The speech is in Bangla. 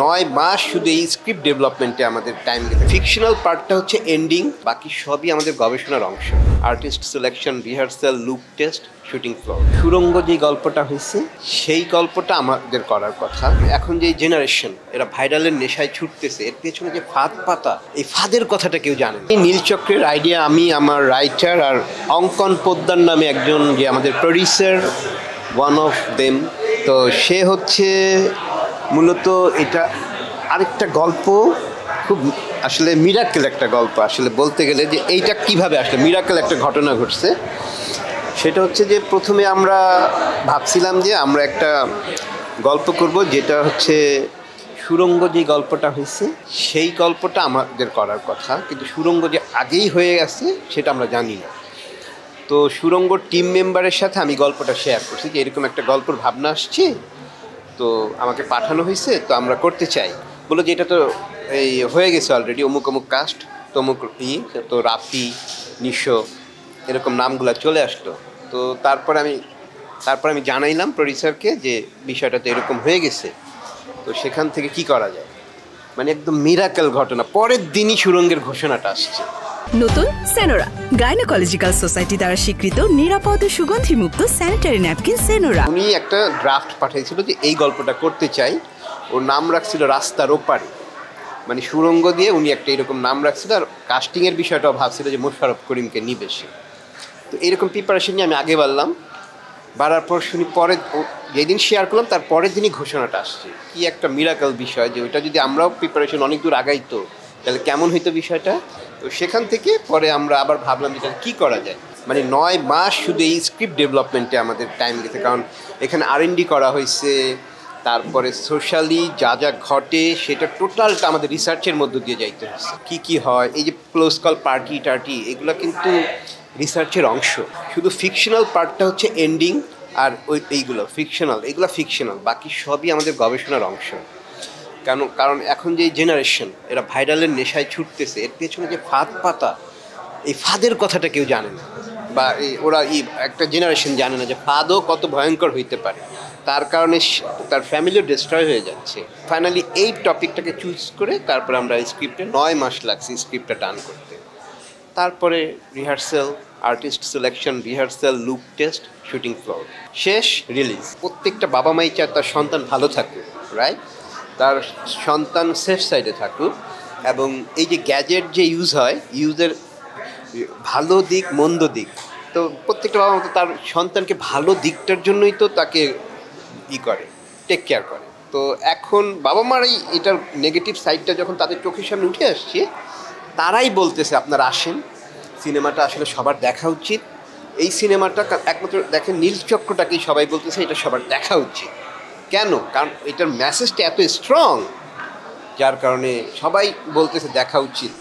9 মাস শুধু এই স্ক্রিপ্ট ডেভেলপমেন্টে আমাদের টাইম গেছে। ফিকশনাল পার্টটা হচ্ছে এন্ডিং, বাকি সবই আমাদের গবেষণার অংশ। Artist selection, rehearsal, look test, shooting floor. সুরঙ্গ যে গল্পটা হয়েছে সেই গল্পটা আমাদের করার কথা। এখন যে জেনারেশন এরা ভাইরালের নেশায় ছুটতেছে, এর পেছনে যে ফাঁদ পাতা, এই ফাঁদের কথাটা কেউ জানে না। এই নীলচক্রের আইডিয়া আমি, আমার রাইটার আর অঙ্কন পোদ্দার নামে একজন যে আমাদের প্রডিউসার, ওয়ান অফ দেম। তো সে হচ্ছে মূলত এটা আরেকটা গল্প, খুব আসলে মিরাকেল একটা গল্প। আসলে বলতে গেলে যে এইটা কিভাবে আসলে মিরাকেল একটা ঘটনা ঘটছে, সেটা হচ্ছে যে প্রথমে আমরা ভাবছিলাম যে আমরা একটা গল্প করব যেটা হচ্ছে সুরঙ্গ যে গল্পটা হয়েছে সেই গল্পটা আমাদের করার কথা, কিন্তু সুরঙ্গ যে আগেই হয়ে গেছে সেটা আমরা জানি না। তো সুরঙ্গ টিম মেম্বারের সাথে আমি গল্পটা শেয়ার করছি যে এরকম একটা গল্পর ভাবনা আসছে, তো আমাকে পাঠানো হয়েছে, তো আমরা করতে চাই। বলো যে এটা তো এই হয়ে গেছে অলরেডি, অমুক অমুক কাস্ট, তমুক তো রাফি, নিশো এরকম নামগুলো চলে আসলো। তো তারপর আমি জানাইলাম প্রডিউসারকে যে বিষয়টা তো এরকম হয়ে গেছে, তো সেখান থেকে কি করা যায়। মানে একদম মিরাকেল ঘটনা, পরের দিনই সুরঙ্গের ঘোষণাটা আসছে। নতুন সেনোরা, গাইনোকোলজিক্যাল সোসাইটি দ্বারা স্বীকৃত নিরাপদ ও সুগন্ধিমুক্ত স্যানিটারি ন্যাপকিন সেনোরা। উনি একটা ড্রাফট পাঠিয়েছিল যে এই গল্পটা করতে চাই, ওর নাম রাখছিল রাস্তার ওপারে। মানে সুরঙ্গ দিয়ে উনি একটা এরকম নাম রাখছিল, আর কাস্টিংয়ের বিষয়টাও ভাবছিল যে মোশাররফ করিমকে নিবে সে। তো এরকম প্রিপারেশন নিয়ে আমি আগে বাড়ার পর শুনি পরে যেদিন শেয়ার করলাম তার পরের দিনই ঘোষণাটা আসছে। কি একটা মিরাকেল বিষয় যে ওইটা যদি আমরাও প্রিপারেশন অনেক দূর আগাইতো তাহলে কেমন হইতো বিষয়টা। তো সেখান থেকে পরে আমরা আবার ভাবলাম যে কী করা যায়। মানে 9 মাস শুধু এই স্ক্রিপ্ট ডেভেলপমেন্টে আমাদের টাইম গেছে, কারণ এখানে R&D করা হয়েছে, তারপরে সোশ্যালি যা যা ঘটে সেটা টোটালটা আমাদের রিসার্চের মধ্য দিয়ে যাইতে হচ্ছে। কী হয়, এই যে ক্লোজ কল পার্টি টার্টি এগুলো কিন্তু রিসার্চের অংশ। শুধু ফিকশনাল পার্টটা হচ্ছে এন্ডিং, আর এইগুলো ফিকশনাল, বাকি সবই আমাদের গবেষণার অংশ। কারণ এখন যে জেনারেশন এরা ভাইরালের নেশায় ছুটতেছে, এর পেছনে যে ফাঁদ পাতা, এই ফাঁদের কথাটা কেউ জানে না, বা ওরা একটা জেনারেশন জানে না যে ফাঁদও কত ভয়ঙ্কর হইতে পারে। তার কারণে তার ফ্যামিলিও ডিস্ট্রয় হয়ে যাচ্ছে। ফাইনালি এই টপিকটাকে চুজ করে তারপরে আমরা স্ক্রিপ্টে 9 মাস লাগছে স্ক্রিপ্টটা টান করতে। তারপরে rehearsal, artist selection, rehearsal, look test, shooting floor, শেষ রিলিজ। প্রত্যেকটা বাবা মাই চায় তার সন্তান ভালো থাকুক, রাইট, তার সন্তান সেফ সাইডে থাকুক। এবং এই যে গ্যাজেট যে ইউজের ভালো দিক মন্দ দিক, তো প্রত্যেকটা বাবা মা তো তার সন্তানকে ভালো দিকটার জন্যই তো তাকে করে, টেক কেয়ার করে। তো এখন বাবা মারাই এটার নেগেটিভ সাইডটা যখন তাদের চোখের সামনে উঠে আসছে, তারাই বলতেছে আপনারা আসেন, সিনেমাটা আসলে সবার দেখা উচিত। এই সিনেমাটা একমাত্র দেখেন নীলচক্রটাকেই সবাই বলতেছে এটা সবার দেখা উচিত। কেন? কারণ এটার মেসেজটা এত স্ট্রং, যার কারণে সবাই বলতেছে দেখা উচিত।